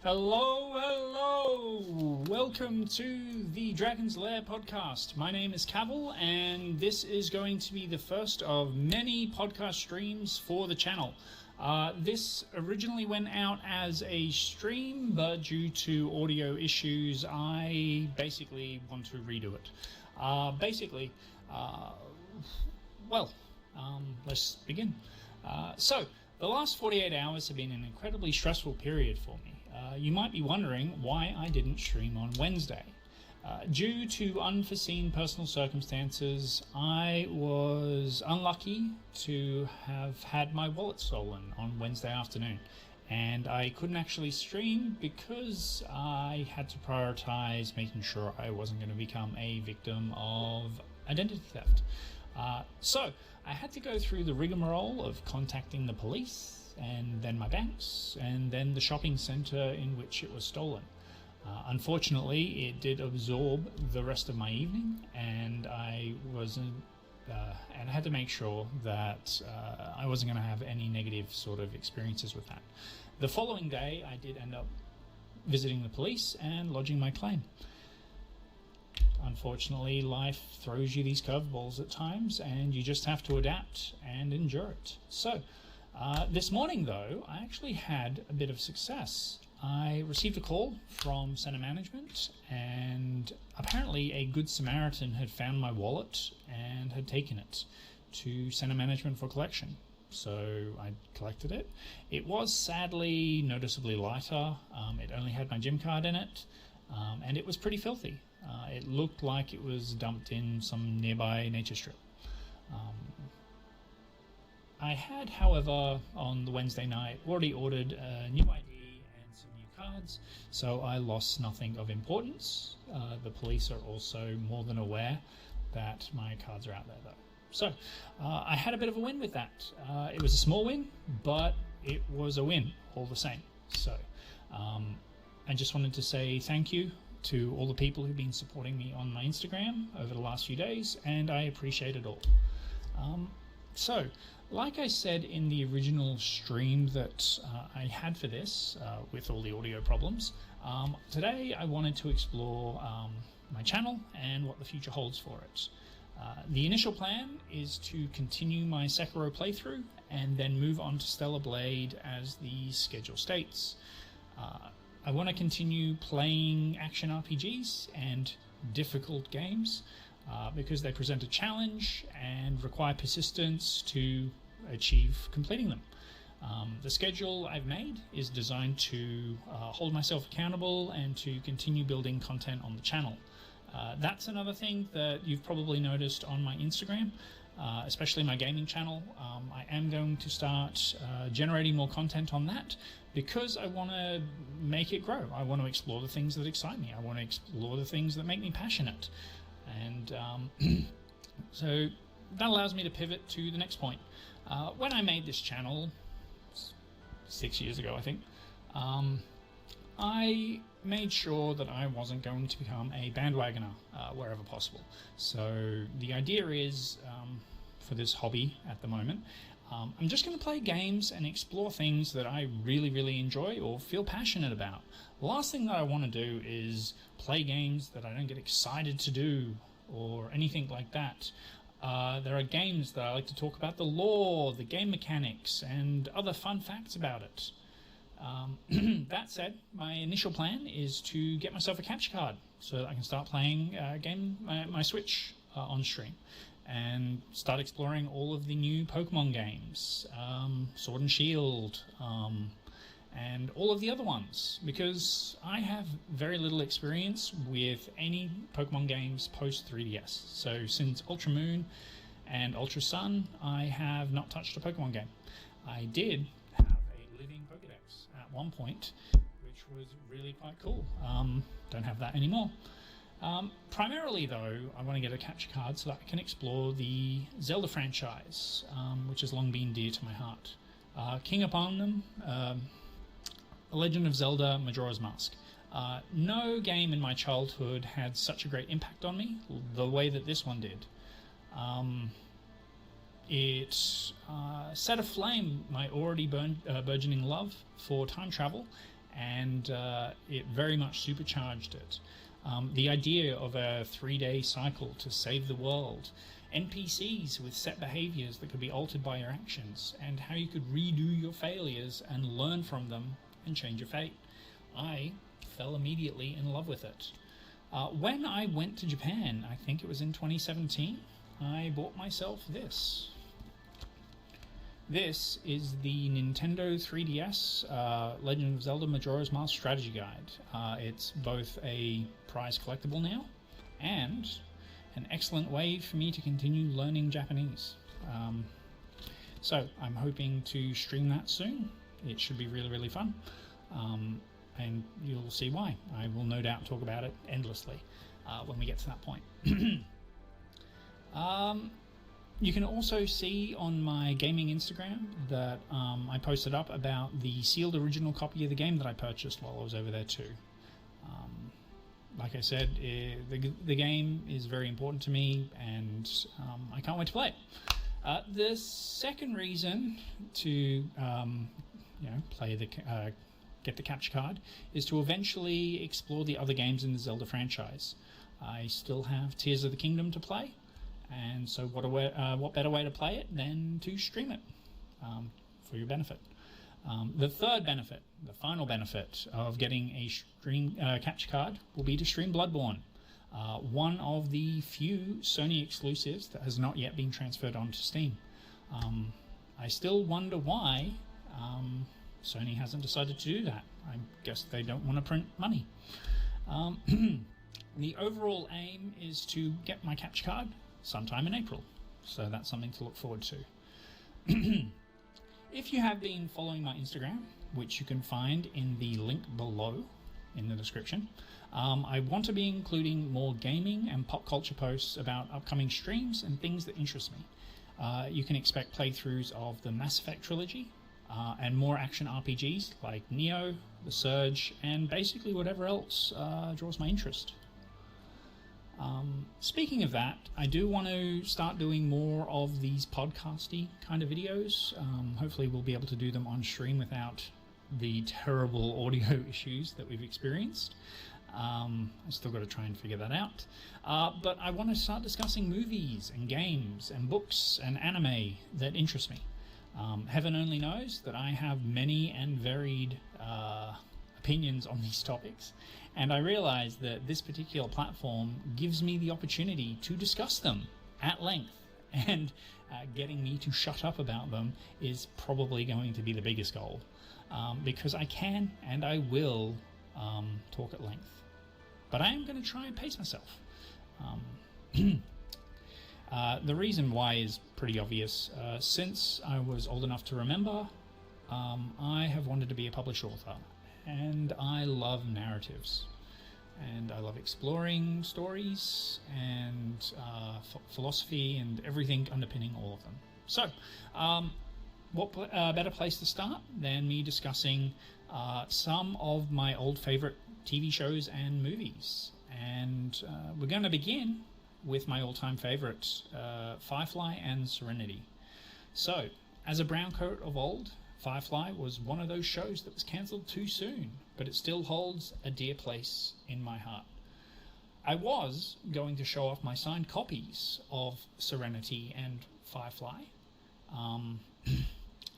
Hello, hello! Welcome to the Dragon's Lair podcast. My name is Cavill, and this is going to be the first of many podcast streams for the channel. This originally went out as a stream, but due to audio issues, I basically want to redo it. Let's begin. The last 48 hours have been an incredibly stressful period for me. You might be wondering why I didn't stream on Wednesday. Due to unforeseen personal circumstances, I was unlucky to have had my wallet stolen on Wednesday afternoon, and I couldn't actually stream because I had to prioritize making sure I wasn't going to become a victim of identity theft. So I had to go through the rigmarole of contacting the police, and then my banks, and then the shopping centre in which it was stolen. Unfortunately, it did absorb the rest of my evening, and I had to make sure that I wasn't going to have any negative sort of experiences with that. The following day, I did end up visiting the police and lodging my claim. Unfortunately, life throws you these curveballs at times, and you just have to adapt and endure it. So, this morning, though, I actually had a bit of success. I received a call from Center Management, and apparently a Good Samaritan had found my wallet and had taken it to Center Management for collection. So I collected it. It was sadly noticeably lighter. It only had my gym card in it, and it was pretty filthy. It looked like it was dumped in some nearby nature strip. I had, however, on the Wednesday night, already ordered a new ID and some new cards, so I lost nothing of importance. The police are also more than aware that my cards are out there, though. So, I had a bit of a win with that. It was a small win, but it was a win all the same. So, I just wanted to say thank you to all the people who've been supporting me on my Instagram over the last few days, and I appreciate it all. Like I said in the original stream that I had for this, with all the audio problems, today I wanted to explore my channel and what the future holds for it. The initial plan is to continue my Sekiro playthrough and then move on to Stellar Blade as the schedule states. I want to continue playing action RPGs and difficult games because they present a challenge and require persistence to achieve completing them. The schedule I've made is designed to hold myself accountable and to continue building content on the channel. That's another thing that you've probably noticed on my Instagram, especially my gaming channel. I am going to start generating more content on that because I want to make it grow. I want to explore the things that excite me. I want to explore the things that make me passionate. And so that allows me to pivot to the next point. When I made this channel 6 years ago, I think, I made sure that I wasn't going to become a bandwagoner wherever possible. So the idea is, for this hobby at the moment, I'm just going to play games and explore things that I really, really enjoy or feel passionate about. The last thing that I want to do is play games that I don't get excited to do or anything like that. There are games that I like to talk about the lore, the game mechanics, and other fun facts about it. That said, my initial plan is to get myself a capture card so that I can start playing my Switch on stream and start exploring all of the new Pokemon games, Sword and Shield, and all of the other ones, because I have very little experience with any Pokemon games post 3DS. So since Ultra Moon and Ultra Sun, I have not touched a Pokemon game. I did have a living Pokedex at one point, which was really quite cool. Don't have that anymore. Primarily, though, I want to get a capture card so that I can explore the Zelda franchise, which has long been dear to my heart. King upon them, The Legend of Zelda Majora's Mask. No game in my childhood had such a great impact on me the way that this one did. It set aflame my already burgeoning love for time travel and it very much supercharged it. The idea of a 3-day cycle to save the world, NPCs with set behaviors that could be altered by your actions, and how you could redo your failures and learn from them and change your fate. I fell immediately in love with it. When I went to Japan, I think it was in 2017, I bought myself this. This is the Nintendo 3DS Legend of Zelda Majora's Mask Strategy Guide. It's both a prize collectible now and an excellent way for me to continue learning Japanese. So I'm hoping to stream that soon. It should be really, really fun. And you'll see why. I will no doubt talk about it endlessly when we get to that point. You can also see on my gaming Instagram that I posted up about the sealed original copy of the game that I purchased while I was over there too. Like I said, the game is very important to me, and I can't wait to play it. The second reason to play get the capture card is to eventually explore the other games in the Zelda franchise. I still have Tears of the Kingdom to play, and so what better way to play it than to stream it for your benefit. The third benefit, the final benefit of getting a stream capture card will be to stream Bloodborne, one of the few Sony exclusives that has not yet been transferred onto Steam. I still wonder why Sony hasn't decided to do that. I guess they don't want to print money. The overall aim is to get my capture card sometime in April, so that's something to look forward to. If you have been following my Instagram, which you can find in the link below in the description, I want to be including more gaming and pop culture posts about upcoming streams and things that interest me. You can expect playthroughs of the Mass Effect trilogy, and more action RPGs like Neo, The Surge, and basically whatever else draws my interest. Speaking of that, I do want to start doing more of these podcasty kind of videos. Hopefully we'll be able to do them on stream without the terrible audio issues that we've experienced. I still got to try and figure that out. But I want to start discussing movies and games and books and anime that interest me. Heaven only knows that I have many and varied opinions on these topics, and I realize that this particular platform gives me the opportunity to discuss them at length, and getting me to shut up about them is probably going to be the biggest goal, because I can and I will talk at length, but I am going to try and pace myself. The reason why is pretty obvious. Since I was old enough to remember, I have wanted to be a published author, and I love narratives, and I love exploring stories and philosophy and everything underpinning all of them. So, what better place to start than me discussing some of my old favorite TV shows and movies. And we're going to begin with my all-time favorites, Firefly and Serenity. So, as a browncoat of old, Firefly was one of those shows that was cancelled too soon, but it still holds a dear place in my heart. I was going to show off my signed copies of Serenity and Firefly,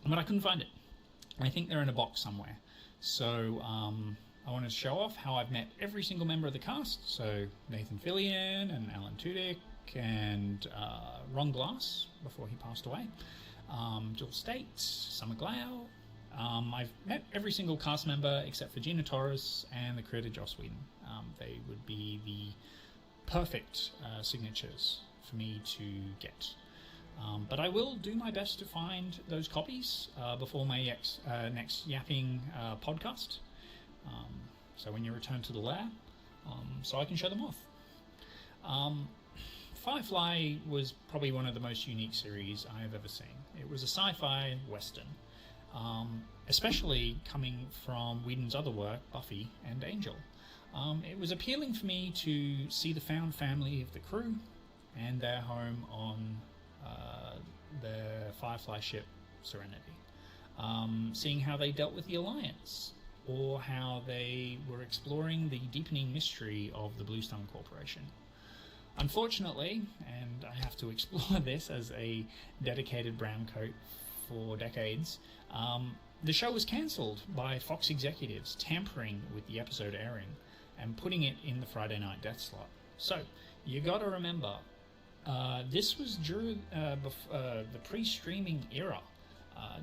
but I couldn't find it. I think they're in a box somewhere. So I wanted to show off how I've met every single member of the cast. So Nathan Fillion and Alan Tudyk and Ron Glass before he passed away. Jill States, Summer Glau. I've met every single cast member except for Gina Torres and the creator Joss Whedon. They would be the perfect signatures for me to get. But I will do my best to find those copies before my next yapping podcast. So when you return to the Lair, so I can show them off. Firefly was probably one of the most unique series I have ever seen. It was a sci-fi western, especially coming from Whedon's other work, Buffy and Angel. It was appealing for me to see the found family of the crew and their home on the Firefly ship Serenity. Seeing how they dealt with the Alliance, or how they were exploring the deepening mystery of the Bluestone Corporation. Unfortunately, and I have to explore this as a dedicated brown coat for decades, the show was cancelled by Fox executives, tampering with the episode airing and putting it in the Friday night death slot. So, you gotta remember, this was during the pre-streaming era,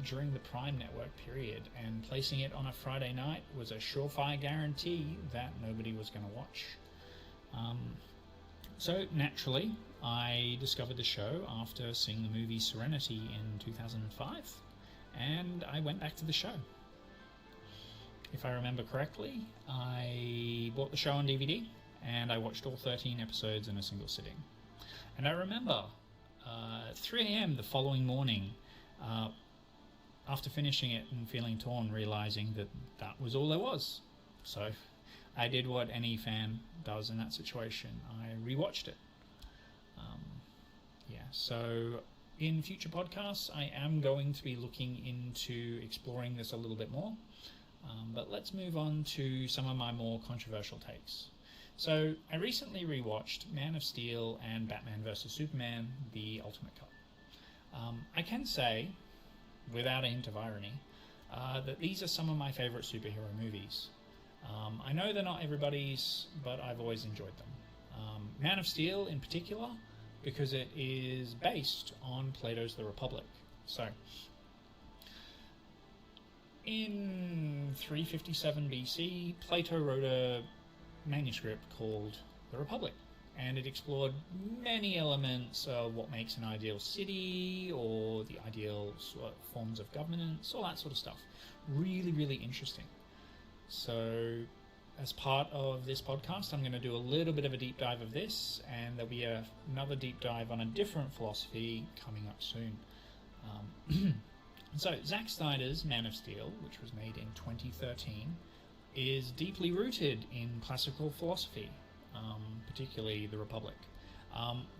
during the Prime Network period, and placing it on a Friday night was a surefire guarantee that nobody was going to watch. So naturally, I discovered the show after seeing the movie Serenity in 2005, and I went back to the show. If I remember correctly, I bought the show on DVD, and I watched all 13 episodes in a single sitting. And I remember 3 a.m. the following morning, after finishing it and feeling torn, realizing that that was all there was. So I did what any fan does in that situation. I rewatched it. So in future podcasts, I am going to be looking into exploring this a little bit more. But let's move on to some of my more controversial takes. So I recently rewatched Man of Steel and Batman vs. Superman, The Ultimate Cut. I can say, without a hint of irony, that these are some of my favorite superhero movies. I know they're not everybody's, but I've always enjoyed them. Man of Steel in particular, because it is based on Plato's The Republic. So, in 357 BC, Plato wrote a manuscript called The Republic, and it explored many elements of what makes an ideal city, or the ideal forms of governance, all that sort of stuff. Really, really interesting. So, as part of this podcast, I'm going to do a little bit of a deep dive of this, and there'll be another deep dive on a different philosophy coming up soon. So, Zack Snyders' Man of Steel, which was made in 2013, is deeply rooted in classical philosophy, particularly the Republic.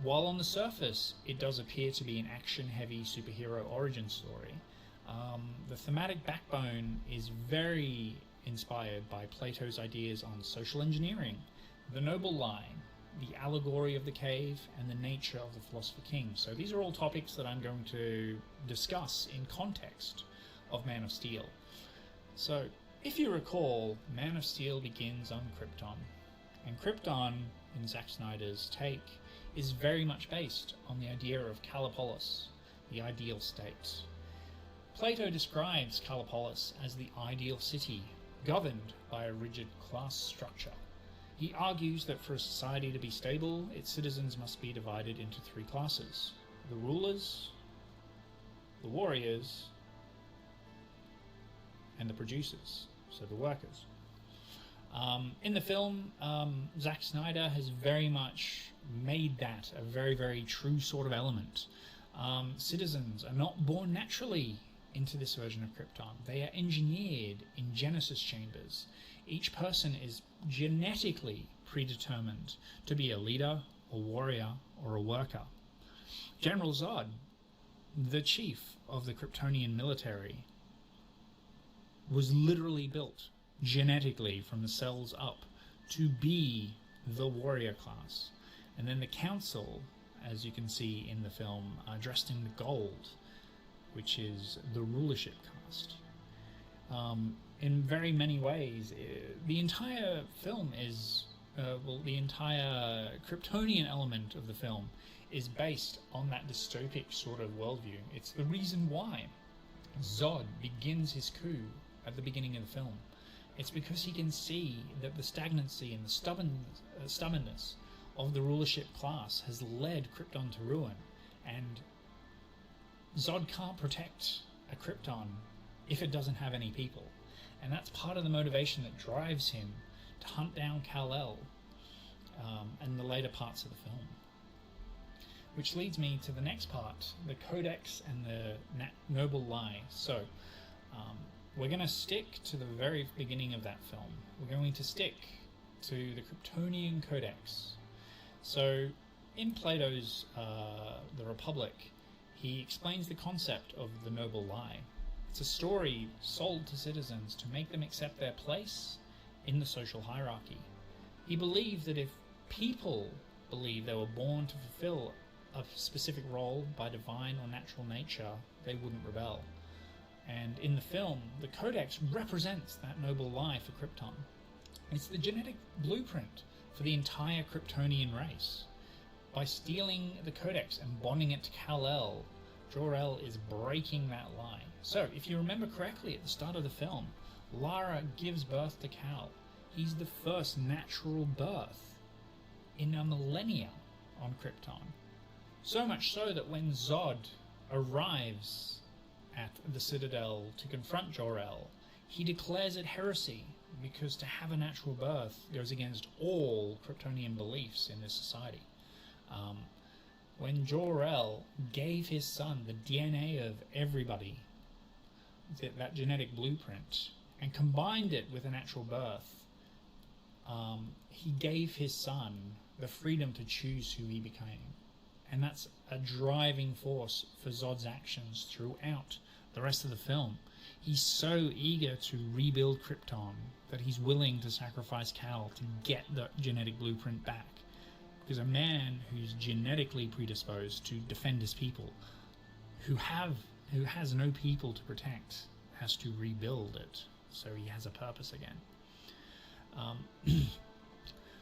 While on the surface it does appear to be an action-heavy superhero origin story, the thematic backbone is very inspired by Plato's ideas on social engineering, the noble lie, the allegory of the cave, and the nature of the philosopher king. So these are all topics that I'm going to discuss in context of Man of Steel. So, if you recall, Man of Steel begins on Krypton, and Krypton, in Zack Snyder's take, is very much based on the idea of Calopolis, the ideal state. Plato describes Calopolis as the ideal city, governed by a rigid class structure. He argues that for a society to be stable, its citizens must be divided into three classes: the rulers, the warriors, and the producers, so the workers. In the film, Zack Snyder has very much made that a very, very true sort of element. Citizens are not born naturally into this version of Krypton. They are engineered in Genesis chambers. Each person is genetically predetermined to be a leader, a warrior, or a worker. General Zod, the chief of the Kryptonian military, was literally built genetically from the cells up to be the warrior class. And then the council, as you can see in the film, are dressed in the gold, which is the rulership caste. In very many ways, the entire film is, the entire Kryptonian element of the film is based on that dystopic sort of worldview. It's the reason why Zod begins his coup at the beginning of the film. It's because he can see that the stagnancy and the stubbornness of the rulership class has led Krypton to ruin, and Zod can't protect a Krypton if it doesn't have any people. And that's part of the motivation that drives him to hunt down Kal-El in the later parts of the film. Which leads me to the next part, the Codex and the Noble Lie. So, we're going to stick to the very beginning of that film. We're going to stick to the Kryptonian Codex. So, in Plato's The Republic, he explains the concept of the Noble Lie. It's a story sold to citizens to make them accept their place in the social hierarchy. He believed that if people believed they were born to fulfill a specific role by divine or natural nature, they wouldn't rebel. And in the film, the Codex represents that noble lie for Krypton. It's the genetic blueprint for the entire Kryptonian race. By stealing the Codex and bonding it to Kal-El, Jor-El is breaking that lie. So, if you remember correctly at the start of the film, Lara gives birth to Kal. He's the first natural birth in a millennia on Krypton. So much so that when Zod arrives at the Citadel to confront Jor-El, he declares it heresy, because to have a natural birth goes against all Kryptonian beliefs in this society. When Jor-El gave his son the DNA of everybody, that genetic blueprint, and combined it with a natural birth, he gave his son the freedom to choose who he became. And that's a driving force for Zod's actions throughout the rest of the film. He's so eager to rebuild Krypton that he's willing to sacrifice Kal to get the genetic blueprint back. Because a man who's genetically predisposed to defend his people, who has no people to protect, has to rebuild it so he has a purpose again.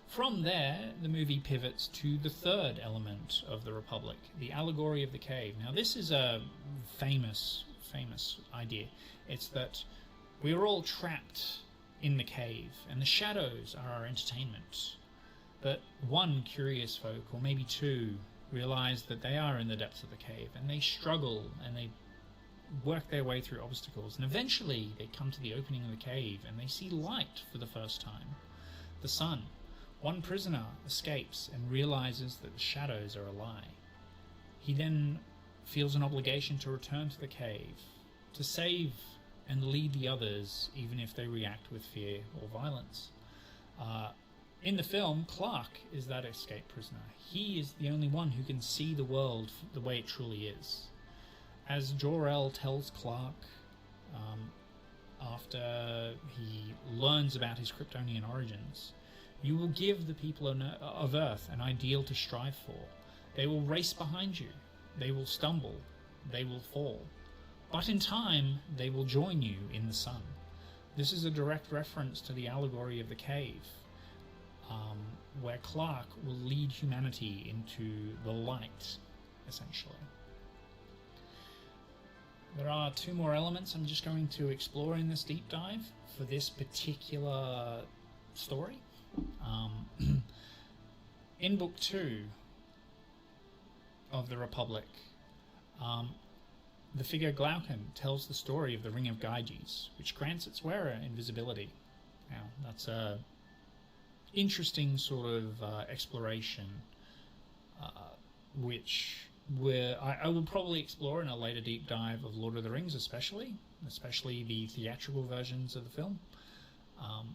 From there, the movie pivots to the third element of the Republic, the allegory of the cave. Now, this is a famous idea. It's that we're all trapped in the cave, and the shadows are our entertainment. But one curious folk, or maybe two, realize that they are in the depths of the cave, and they struggle, and they work their way through obstacles, and eventually they come to the opening of the cave, and they see light for the first time. The sun. One prisoner escapes and realizes that the shadows are a lie. He then feels an obligation to return to the cave, to save and lead the others, even if they react with fear or violence. In the film, Clark is that escaped prisoner. He is the only one who can see the world the way it truly is. As Jor-El tells Clark, after he learns about his Kryptonian origins, you will give the people of Earth an ideal to strive for. They will race behind you. They will stumble. They will fall. But in time, they will join you in the sun. This is a direct reference to the allegory of the cave, where Clark will lead humanity into the light, essentially. There are two more elements I'm just going to explore in this deep dive for this particular story. In Book 2 of the Republic, the figure Glaucon tells the story of the Ring of Gyges, which grants its wearer invisibility. Now, that's a interesting sort of exploration, which I will probably explore in a later deep dive of Lord of the Rings, especially the theatrical versions of the film.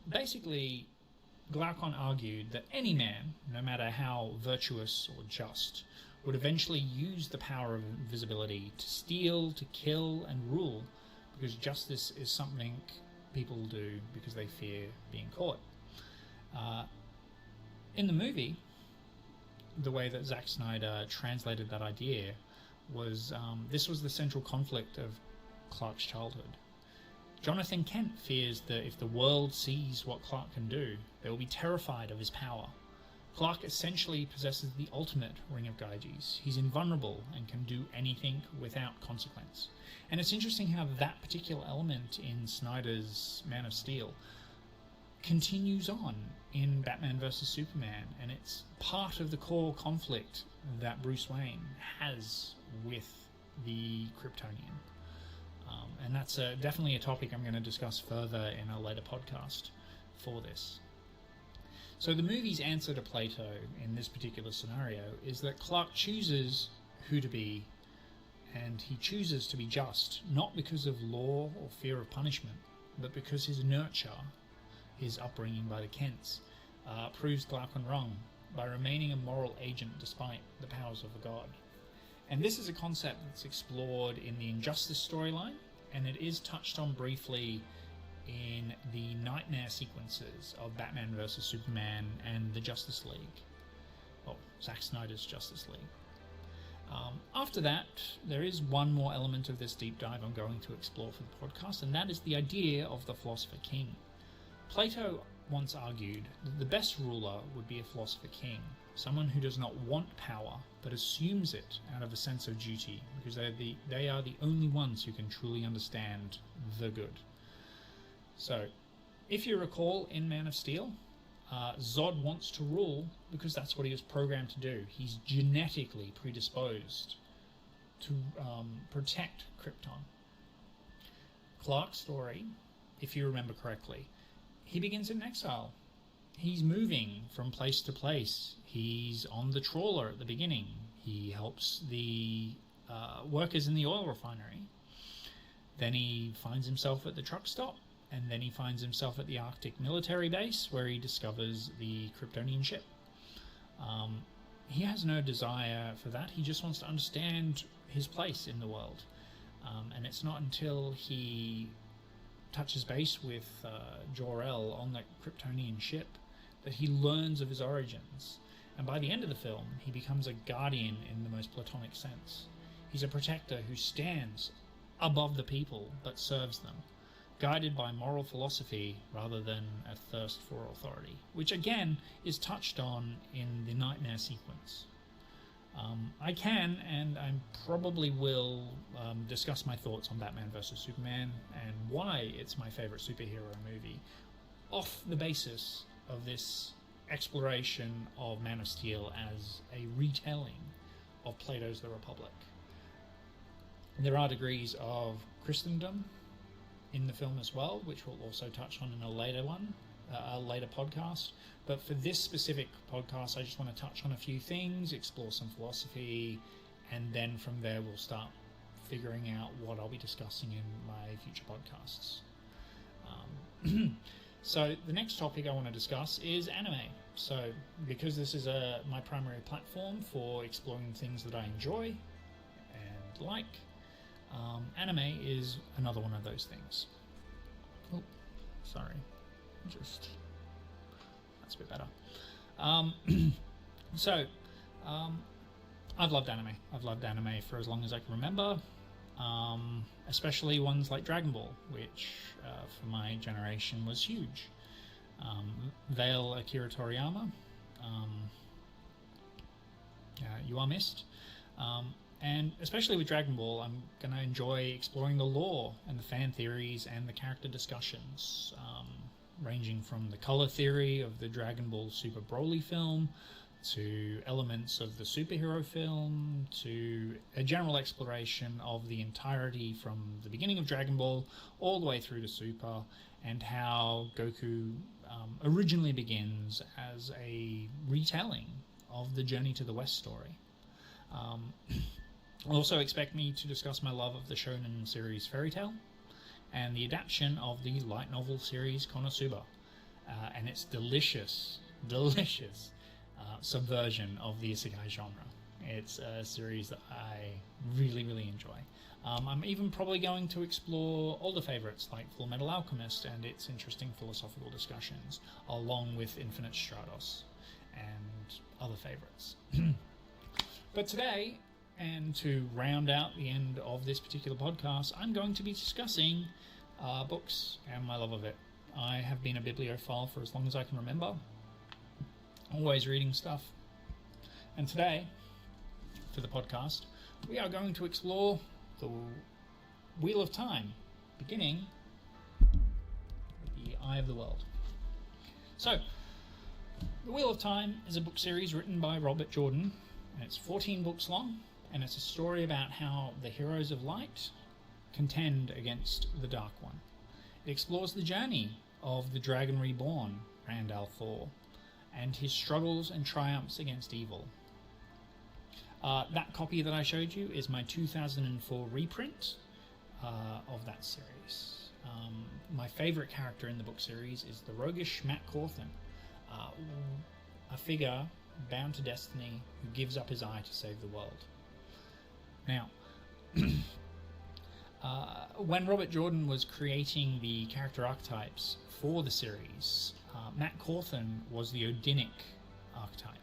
Basically, Glaucon argued that any man, no matter how virtuous or just, would eventually use the power of invisibility to steal, to kill, and rule, because justice is something people do because they fear being caught. In the movie, the way that Zack Snyder translated that idea was this was the central conflict of Clark's childhood. Jonathan Kent fears that if the world sees what Clark can do, they will be terrified of his power. Clark essentially possesses the ultimate Ring of Gyges. He's invulnerable and can do anything without consequence. And it's interesting how that particular element in Snyder's Man of Steel continues on in Batman vs. Superman, and it's part of the core conflict that Bruce Wayne has with the Kryptonian. And that's definitely a topic I'm going to discuss further in a later podcast for this. So the movie's answer to Plato in this particular scenario is that Clark chooses who to be, and he chooses to be just, not because of law or fear of punishment, but because his nurture, his upbringing by the Kents, proves Glaucon wrong by remaining a moral agent despite the powers of a god. And this is a concept that's explored in the Injustice storyline, and it is touched on briefly in the nightmare sequences of Batman vs Superman and the Justice League. Well, Zack Snyders' Justice League. After that, there is one more element of this deep dive I'm going to explore for the podcast, and that is the idea of the philosopher king. Plato once argued that the best ruler would be a philosopher king, someone who does not want power but assumes it out of a sense of duty, because they are the only ones who can truly understand the good. So, if you recall in Man of Steel, Zod wants to rule because that's what he was programmed to do. He's genetically predisposed to protect Krypton. Clark's story, if you remember correctly, he begins in exile. He's moving from place to place. He's on the trawler at the beginning. He helps the workers in the oil refinery. Then he finds himself at the truck stop, and then he finds himself at the Arctic military base where he discovers the Kryptonian ship. He has no desire for that. He just wants to understand his place in the world. And it's not until he touches base with Jor-El on that Kryptonian ship that he learns of his origins. And by the end of the film, he becomes a guardian in the most Platonic sense. He's a protector who stands above the people but serves them, guided by moral philosophy rather than a thirst for authority, which again is touched on in the nightmare sequence. I can, and I probably will, discuss my thoughts on Batman vs Superman and why it's my favourite superhero movie off the basis of this exploration of Man of Steel as a retelling of Plato's The Republic. There are degrees of Christendom in the film as well, which we'll also touch on in a later podcast. But for this specific podcast, I just want to touch on a few things, explore some philosophy, and then from there we'll start figuring out what I'll be discussing in my future podcasts. So the next topic I want to discuss is anime. So because this is my primary platform for exploring things that I enjoy and like, anime is another one of those things. Oh, sorry. That's a bit better. I've loved anime. I've loved anime for as long as I can remember, especially ones like Dragon Ball, which for my generation was huge. Vale Akira Toriyama, you are missed. And especially with Dragon Ball, I'm going to enjoy exploring the lore and the fan theories and the character discussions, ranging from the color theory of the Dragon Ball Super Broly film to elements of the superhero film to a general exploration of the entirety from the beginning of Dragon Ball all the way through to Super, and how Goku originally begins as a retelling of the Journey to the West story. Also expect me to discuss my love of the shonen series Fairy Tail and the adaptation of the light novel series Konosuba and its delicious subversion of the isekai genre. It's a series that I really enjoy. I'm even probably going to explore older favorites like Full Metal Alchemist and its interesting philosophical discussions, along with Infinite Stratos and other favorites. But today, and to round out the end of this particular podcast, I'm going to be discussing books and my love of it. I have been a bibliophile for as long as I can remember, always reading stuff. And today, for the podcast, we are going to explore the Wheel of Time, beginning with the Eye of the World. So, the Wheel of Time is a book series written by Robert Jordan, and it's 14 books long, and it's a story about how the heroes of light contend against the Dark One. It explores the journey of the Dragon Reborn, Randall Thor, and his struggles and triumphs against evil. That copy that I showed you is my 2004 reprint of that series. My favourite character in the book series is the roguish Matt Cawthon, a figure bound to destiny who gives up his eye to save the world. Now, When Robert Jordan was creating the character archetypes for the series, Matt Cawthon was the Odinic archetype.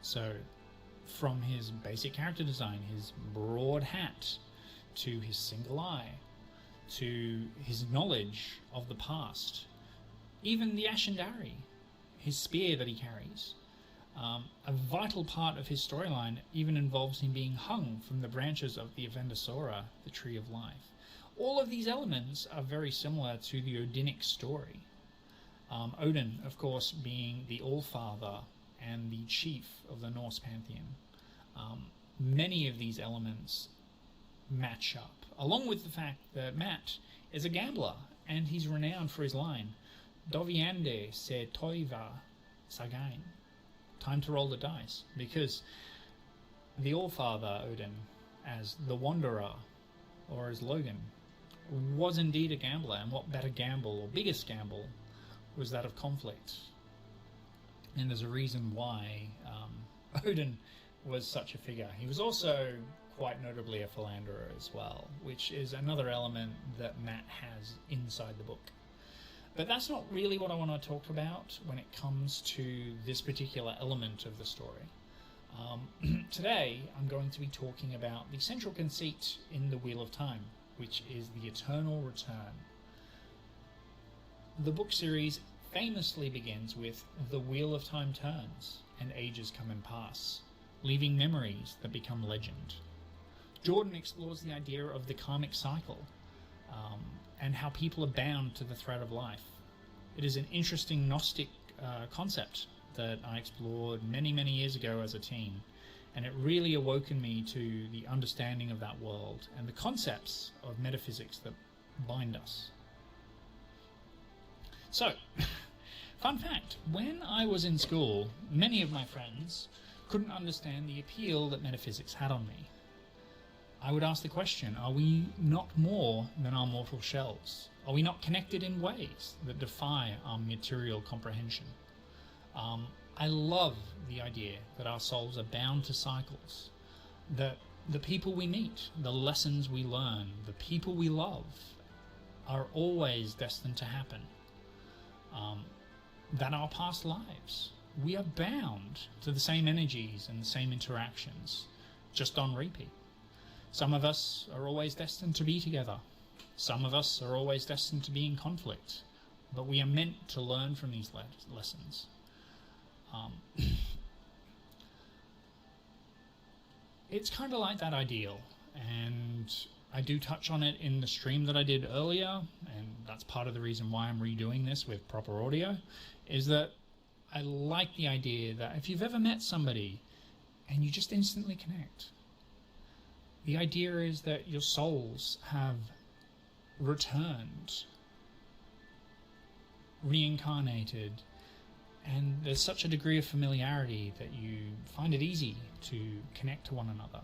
So from his basic character design, his broad hat, to his single eye, to his knowledge of the past, even the Ashendari, his spear that he carries. A vital part of his storyline even involves him being hung from the branches of the Avendasora, the Tree of Life. All of these elements are very similar to the Odinic story. Odin, of course, being the All-Father and the chief of the Norse pantheon. Many of these elements match up, along with the fact that Matt is a gambler, and he's renowned for his line, Doviande se toiva sagain. Time to roll the dice, because the All-Father Odin, as the Wanderer, or as Logan, was indeed a gambler, and what better gamble, or biggest gamble, was that of conflict. And there's a reason why Odin was such a figure. He was also quite notably a philanderer as well, which is another element that Matt has inside the book. But that's not really what I want to talk about when it comes to this particular element of the story. Today, I'm going to be talking about the central conceit in the Wheel of Time, which is the eternal return. The book series famously begins with "The Wheel of Time turns, and ages come and pass, leaving memories that become legend." Jordan explores the idea of the karmic cycle, and how people are bound to the thread of life. It is an interesting Gnostic concept that I explored many, many years ago as a teen, and it really awoken me to the understanding of that world and the concepts of metaphysics that bind us. So, fun fact, when I was in school, many of my friends couldn't understand the appeal that metaphysics had on me. I would ask the question, are we not more than our mortal shells? Are we not connected in ways that defy our material comprehension? I love the idea that our souls are bound to cycles, that the people we meet, the lessons we learn, the people we love are always destined to happen. That our past lives, we are bound to the same energies and the same interactions, just on repeat. Some of us are always destined to be together. Some of us are always destined to be in conflict. But we are meant to learn from these lessons. It's kind of like that ideal. And I do touch on it in the stream that I did earlier. And that's part of the reason why I'm redoing this with proper audio. Is that I like the idea that if you've ever met somebody and you just instantly connect, the idea is that your souls have returned, reincarnated, and there's such a degree of familiarity that you find it easy to connect to one another,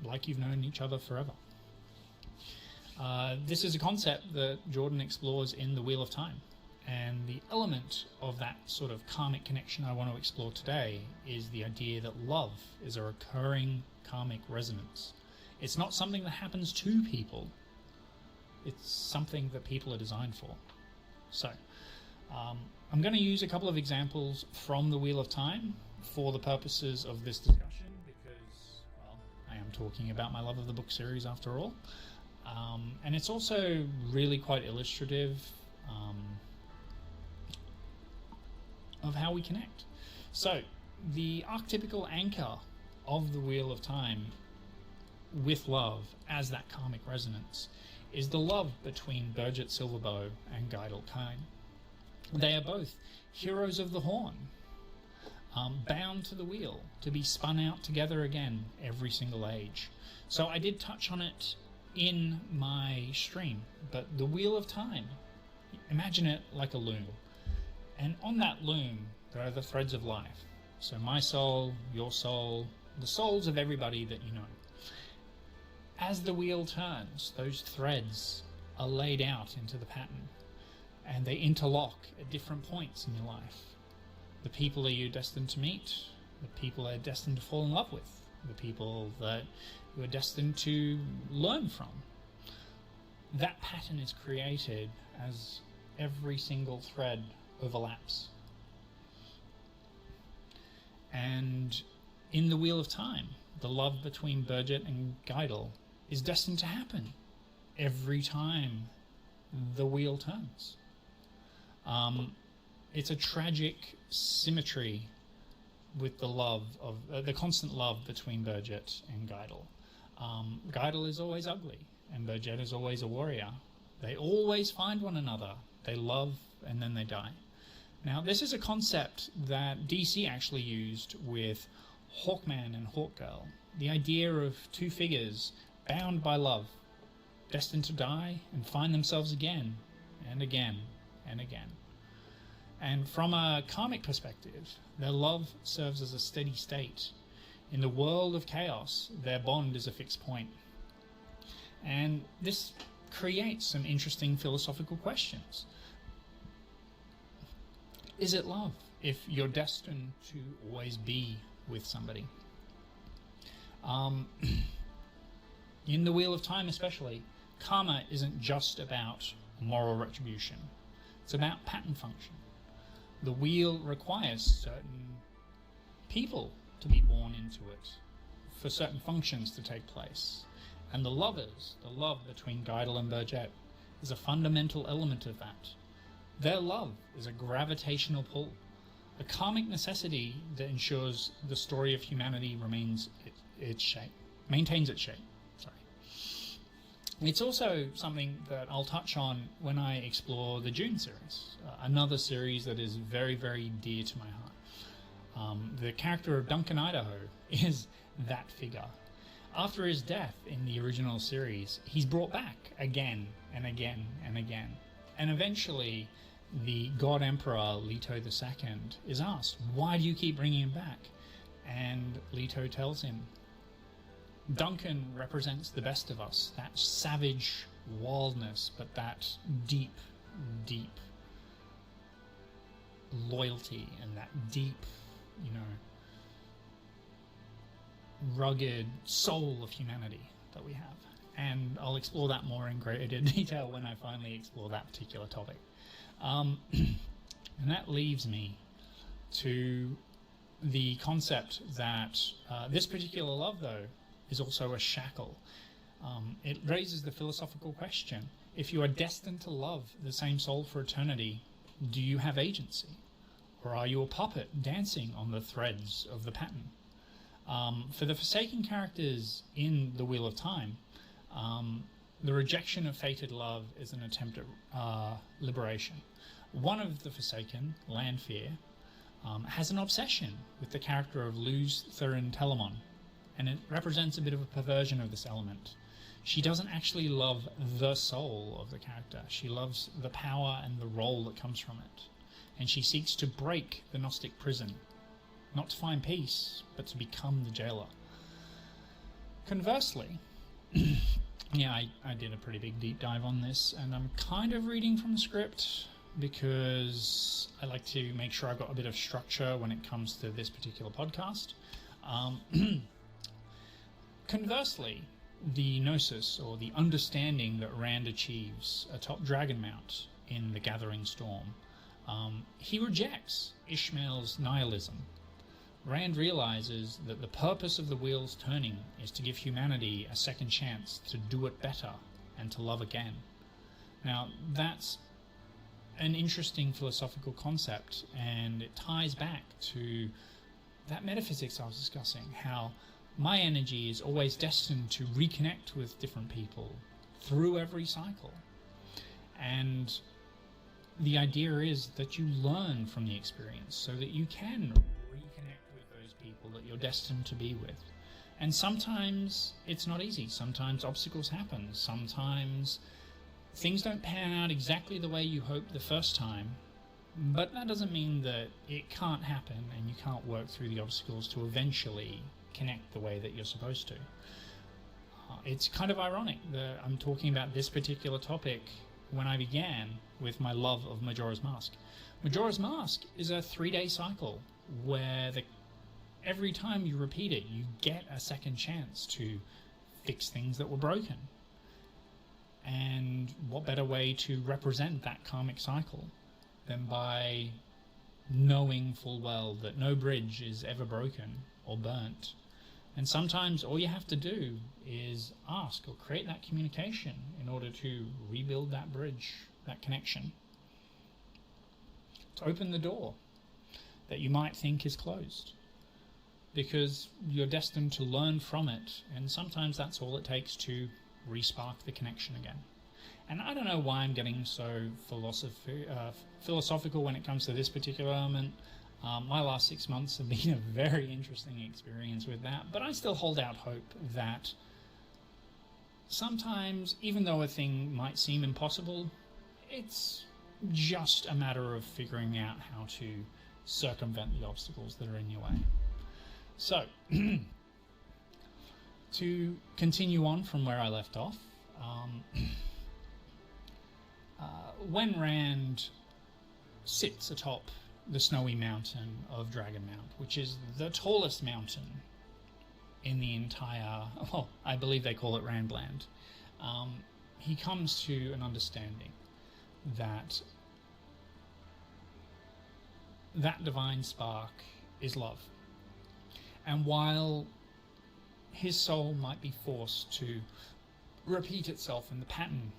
like you've known each other forever. This is a concept that Jordan explores in The Wheel of Time. And the element of that sort of karmic connection I want to explore today is the idea that love is a recurring karmic resonance. It's not something that happens to people. It's something that people are designed for. So, I'm going to use a couple of examples from The Wheel of Time for the purposes of this discussion because, well, I am talking about my love of the book series after all. And it's also really quite illustrative of how we connect. So, the archetypical anchor of the Wheel of Time with love as that karmic resonance is the love between Birgit Silverbow and Guidal Kine. They are both heroes of the horn, bound to the wheel to be spun out together again every single age. So I did touch on it in my stream, but the Wheel of Time, imagine it like a loom. And on that loom, there are the threads of life. So my soul, your soul, the souls of everybody that you know. As the wheel turns, those threads are laid out into the pattern, and they interlock at different points in your life. The people are you destined to meet, the people are destined to fall in love with, the people that you are destined to learn from. That pattern is created as every single thread overlaps. And in the Wheel of Time, the love between Burgett and Geidel is destined to happen every time the wheel turns. It's a tragic symmetry with the love of the constant love between Burgett and Geidel. Geidel is always ugly, and Burgett is always a warrior. They always find one another. They love, and then they die. Now, this is a concept that DC actually used with Hawkman and Hawkgirl. The idea of two figures bound by love, destined to die and find themselves again and again and again. And from a karmic perspective, their love serves as a steady state. In the world of chaos, their bond is a fixed point. And this creates some interesting philosophical questions. Is it love if you're destined to always be with somebody? In the Wheel of Time especially, karma isn't just about moral retribution. It's about pattern function. The wheel requires certain people to be born into it for certain functions to take place. And the love between Geidel and Burgett is a fundamental element of that. Their love is a gravitational pull, a karmic necessity that ensures the story of humanity maintains its shape. It's also something that I'll touch on when I explore the June series, another series that is very, very dear to my heart. The character of Duncan Idaho is that figure. After his death in the original series, he's brought back again and again and again. And eventually, the God Emperor Leto II is asked, why do you keep bringing him back? And Leto tells him, Duncan represents the best of us, that savage wildness, but that deep, deep loyalty and that deep, rugged soul of humanity that we have. And I'll explore that more in greater detail when I finally explore that particular topic. And that leaves me to the concept that this particular love, though, is also a shackle. It raises the philosophical question: if you are destined to love the same soul for eternity, do you have agency? Or are you a puppet dancing on the threads of the pattern? For the Forsaken characters in The Wheel of Time, the rejection of fated love is an attempt at liberation. One of the Forsaken, Lanfear, has an obsession with the character of Luz Thurin Telamon, and it represents a bit of a perversion of this element. She doesn't actually love the soul of the character. She loves the power and the role that comes from it. And she seeks to break the Gnostic prison, not to find peace, but to become the jailer. Conversely, I did a pretty big deep dive on this, and I'm kind of reading from the script because I like to make sure I've got a bit of structure when it comes to this particular podcast. Conversely, the gnosis, or the understanding that Rand achieves atop Dragonmount in The Gathering Storm, he rejects Ishmael's nihilism. Rand realizes that the purpose of the wheel's turning is to give humanity a second chance to do it better and to love again. Now, that's an interesting philosophical concept, and it ties back to that metaphysics I was discussing, how my energy is always destined to reconnect with different people through every cycle. And the idea is that you learn from the experience so that you can reconnect with those people that you're destined to be with. And sometimes it's not easy. Sometimes obstacles happen. Sometimes things don't pan out exactly the way you hoped the first time. But that doesn't mean that it can't happen and you can't work through the obstacles to eventually connect the way that you're supposed to. It's kind of ironic that I'm talking about this particular topic when I began with my love of Majora's Mask. Majora's Mask is a 3-day cycle where every time you repeat it, you get a second chance to fix things that were broken. And what better way to represent that karmic cycle than by knowing full well that no bridge is ever broken or burnt. And sometimes all you have to do is ask or create that communication in order to rebuild that bridge, that connection, to open the door that you might think is closed, because you're destined to learn from it, and sometimes that's all it takes to respark the connection again. And I don't know why I'm getting so philosophical when it comes to this particular element. My last 6 months have been a very interesting experience with that, but I still hold out hope that sometimes, even though a thing might seem impossible, it's just a matter of figuring out how to circumvent the obstacles that are in your way. So, to continue on from where I left off, when Rand sits atop the snowy mountain of Dragon Mount, which is the tallest mountain in the entire, well, I believe they call it Randland, he comes to an understanding that that divine spark is love. And while his soul might be forced to repeat itself in the pattern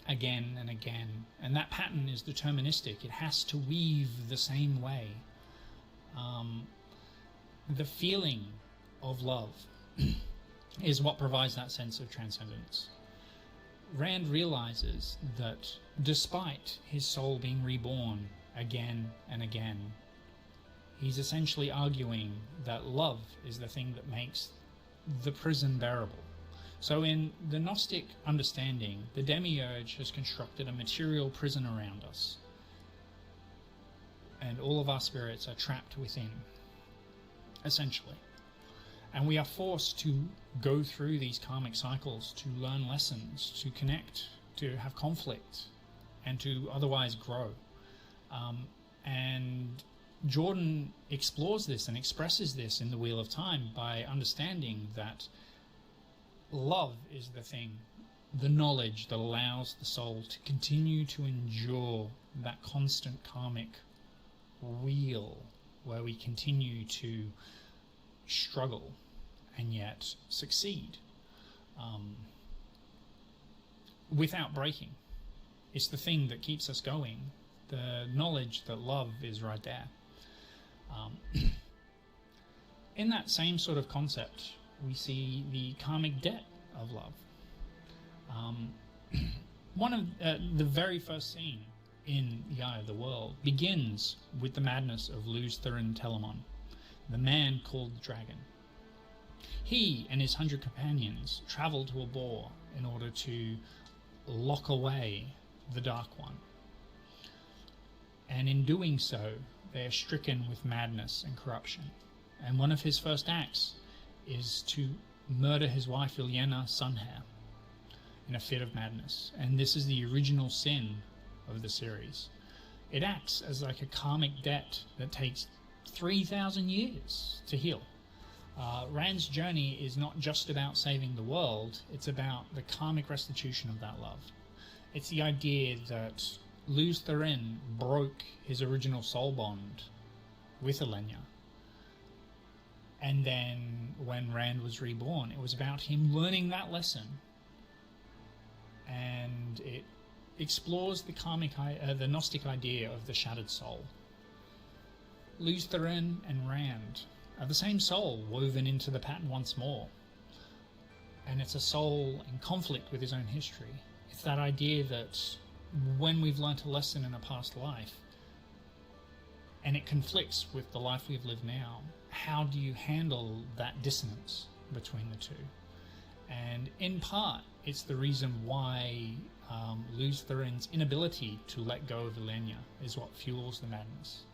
again and again, and that pattern is deterministic, it has to weave the same way, the feeling of love is what provides that sense of transcendence. Rand realizes that despite his soul being reborn again and again, he's essentially arguing that love is the thing that makes the prison bearable. So in the Gnostic understanding, the demiurge has constructed a material prison around us, and all of our spirits are trapped within, essentially. And we are forced to go through these karmic cycles to learn lessons, to connect, to have conflict, and to otherwise grow. And Jordan explores this and expresses this in The Wheel of Time by understanding that love is the thing, the knowledge that allows the soul to continue to endure that constant karmic wheel where we continue to struggle and yet succeed without breaking. It's the thing that keeps us going, the knowledge that love is right there. In that same sort of concept, we see the karmic debt of love. One of the very first scene in The Eye of the World begins with the madness of Luz Thurin Telamon, the man called the Dragon. He and his 100 companions travel to a boar in order to lock away the Dark One. And in doing so, they are stricken with madness and corruption. And one of his first acts is to murder his wife Ilyena Sunhair in a fit of madness. And this is the original sin of the series. It acts as like a karmic debt that takes 3,000 years to heal. Rand's journey is not just about saving the world, it's about the karmic restitution of that love. It's the idea that Luz Thurin broke his original soul bond with Ilyena. And then when Rand was reborn, it was about him learning that lesson. And it explores the the Gnostic idea of the shattered soul. Luz Thurin and Rand are the same soul woven into the pattern once more. And it's a soul in conflict with his own history. It's that idea that when we've learnt a lesson in a past life, and it conflicts with the life we've lived now, how do you handle that dissonance between the two? And in part, it's the reason why Luz Thurin's inability to let go of Ilyena is what fuels the madness.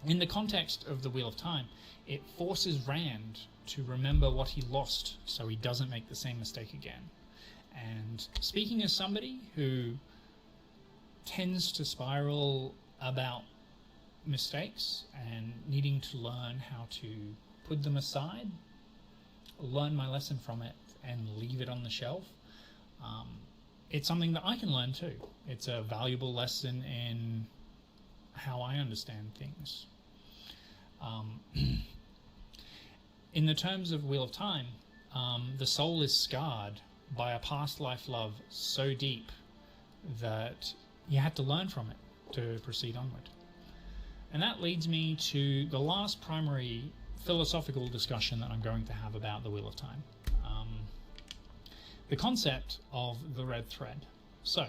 In the context of The Wheel of Time, it forces Rand to remember what he lost so he doesn't make the same mistake again. And speaking as somebody who tends to spiral about mistakes and needing to learn how to put them aside, learn my lesson from it, and leave it on the shelf. It's something that I can learn too. It's a valuable lesson in how I understand things. In the terms of Wheel of Time, the soul is scarred by a past life love so deep that you had to learn from it to proceed onward. And that leads me to the last primary philosophical discussion that I'm going to have about the Wheel of Time. The concept of the red thread. So,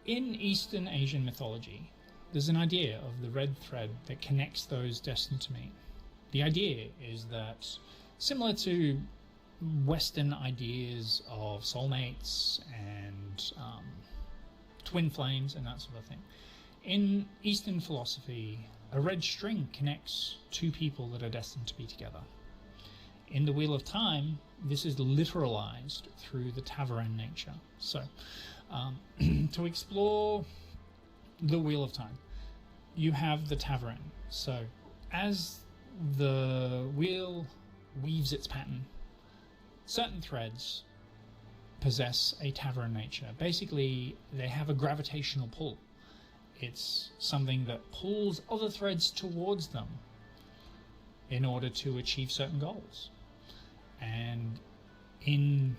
in Eastern Asian mythology, there's an idea of the red thread that connects those destined to meet. The idea is that, similar to Western ideas of soulmates and twin flames and that sort of thing, in Eastern philosophy, a red string connects two people that are destined to be together. In the Wheel of Time, this is literalized through the Tavaran nature. So, to explore the Wheel of Time, you have the Tavaran. So, as the wheel weaves its pattern, certain threads possess a Tavaran nature. Basically, they have a gravitational pull. It's something that pulls other threads towards them in order to achieve certain goals. And in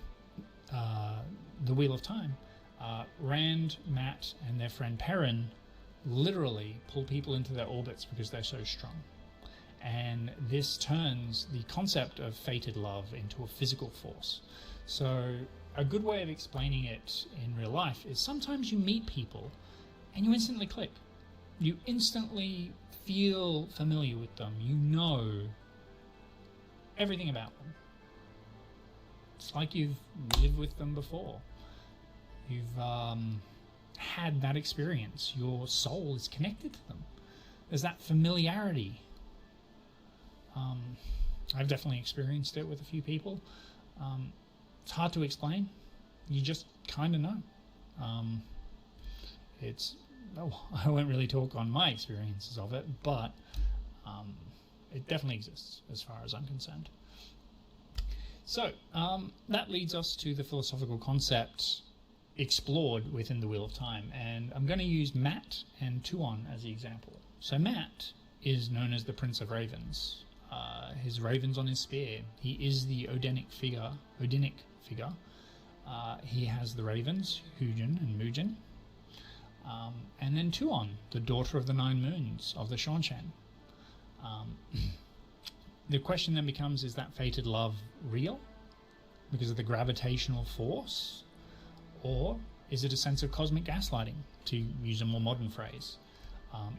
the Wheel of Time, Rand, Matt, and their friend Perrin literally pull people into their orbits because they're so strong. And this turns the concept of fated love into a physical force. So a good way of explaining it in real life is sometimes you meet people and you instantly click. You instantly feel familiar with them. You know everything about them. It's like you've lived with them before. You've had that experience. Your soul is connected to them. There's that familiarity. I've definitely experienced it with a few people. It's hard to explain. You just kind of know. I won't really talk on my experiences of it, but it definitely exists as far as I'm concerned. So that leads us to the philosophical concept explored within the Wheel of Time, and I'm going to use Matt and Tuon as the example. So Matt is known as the Prince of Ravens. His ravens on his spear. He is the Odinic figure. He has the ravens, Hujin and Mujin. And then Tuon, the daughter of the Nine Moons of the Shanshan. The question then becomes, is that fated love real because of the gravitational force? Or is it a sense of cosmic gaslighting, to use a more modern phrase?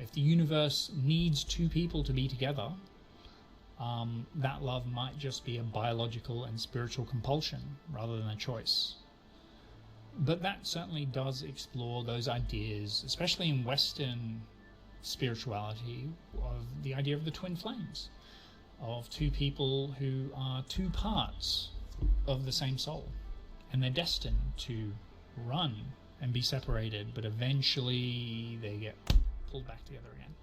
If the universe needs two people to be together, that love might just be a biological and spiritual compulsion rather than a choice. But that certainly does explore those ideas, especially in Western spirituality, of the idea of the twin flames, of two people who are two parts of the same soul, and they're destined to run and be separated, but eventually they get pulled back together again.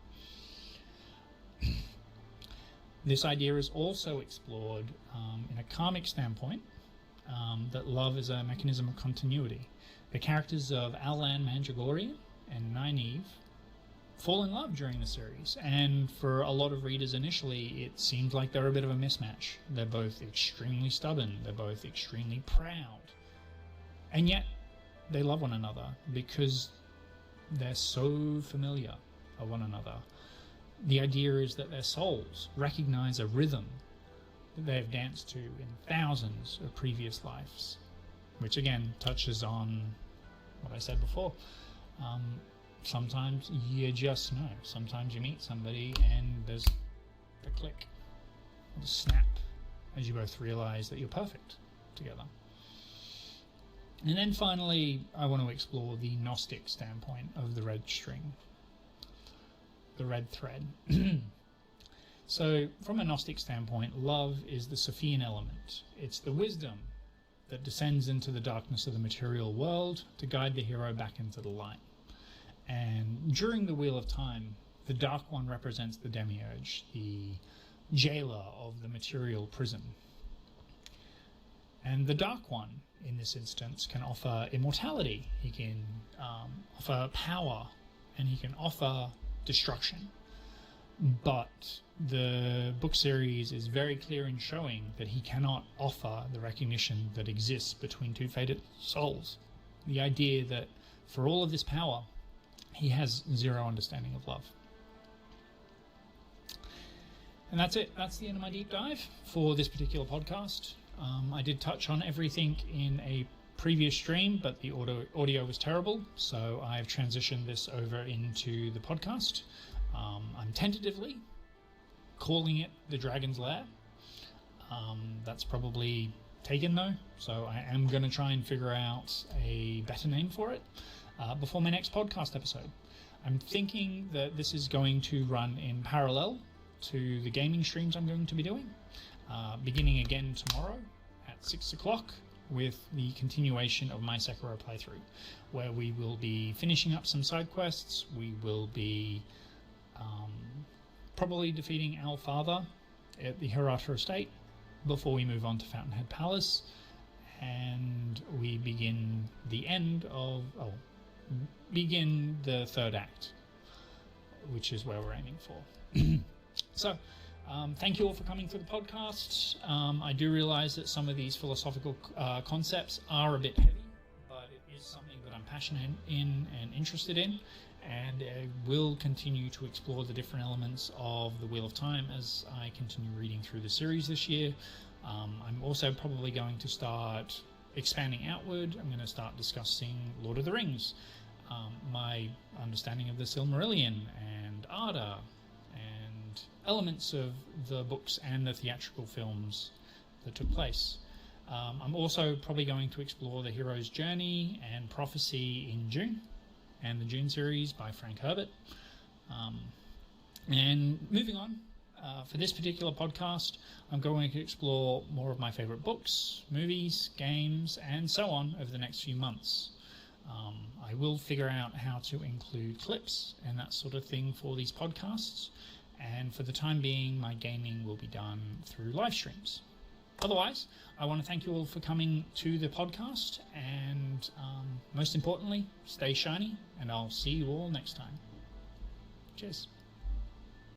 This idea is also explored in a karmic standpoint, that love is a mechanism of continuity. The characters of Alan Mandragorian and Nynaeve fall in love during the series, and for a lot of readers initially it seemed like they're a bit of a mismatch. They're both extremely stubborn, they're both extremely proud, and yet they love one another because they're so familiar of one another. The idea is that their souls recognize a rhythm that they have danced to in thousands of previous lives, which again touches on what I said before. Sometimes you just know. Sometimes you meet somebody and there's the click, the snap, as you both realize that you're perfect together. And then finally, I want to explore the Gnostic standpoint of the red string, the red thread. So, from a Gnostic standpoint, love is the Sophian element. It's the wisdom that descends into the darkness of the material world to guide the hero back into the light. And during the Wheel of Time, The Dark One represents the Demiurge, the jailer of the material prison. And the Dark One, in this instance, can offer immortality. He can offer power, and he can offer destruction. But the book series is very clear in showing that he cannot offer the recognition that exists between two fated souls. The idea that for all of this power, he has zero understanding of love. And that's it. That's the end of my deep dive for this particular podcast. I did touch on everything in a previous stream, but the audio was terrible, so I've transitioned this over into the podcast. I'm tentatively calling it the Dragon's Lair. That's probably taken though, so I am going to try and figure out a better name for it before my next podcast episode. I'm thinking that this is going to run in parallel to the gaming streams I'm going to be doing, beginning again tomorrow at 6 o'clock with the continuation of my Sekiro playthrough, where we will be finishing up some side quests. We will be probably defeating our father at the Hirata estate before we move on to Fountainhead Palace, and we begin begin the third act, which is where we're aiming for. So thank you all for coming to the podcast. I do realize that some of these philosophical concepts are a bit heavy, but it is something that I'm passionate in and interested in, and I will continue to explore the different elements of the Wheel of Time as I continue reading through the series this year. I'm also probably going to start expanding outward. I'm going to start discussing Lord of the Rings, my understanding of the Silmarillion and Arda, and elements of the books and the theatrical films that took place. I'm also probably going to explore the hero's journey and prophecy in Dune, and the Dune series by Frank Herbert. And moving on, for this particular podcast, I'm going to explore more of my favorite books, movies, games, and so on over the next few months. I will figure out how to include clips and that sort of thing for these podcasts, and for the time being, my gaming will be done through live streams. Otherwise, I want to thank you all for coming to the podcast, and most importantly, stay shiny, and I'll see you all next time. Cheers.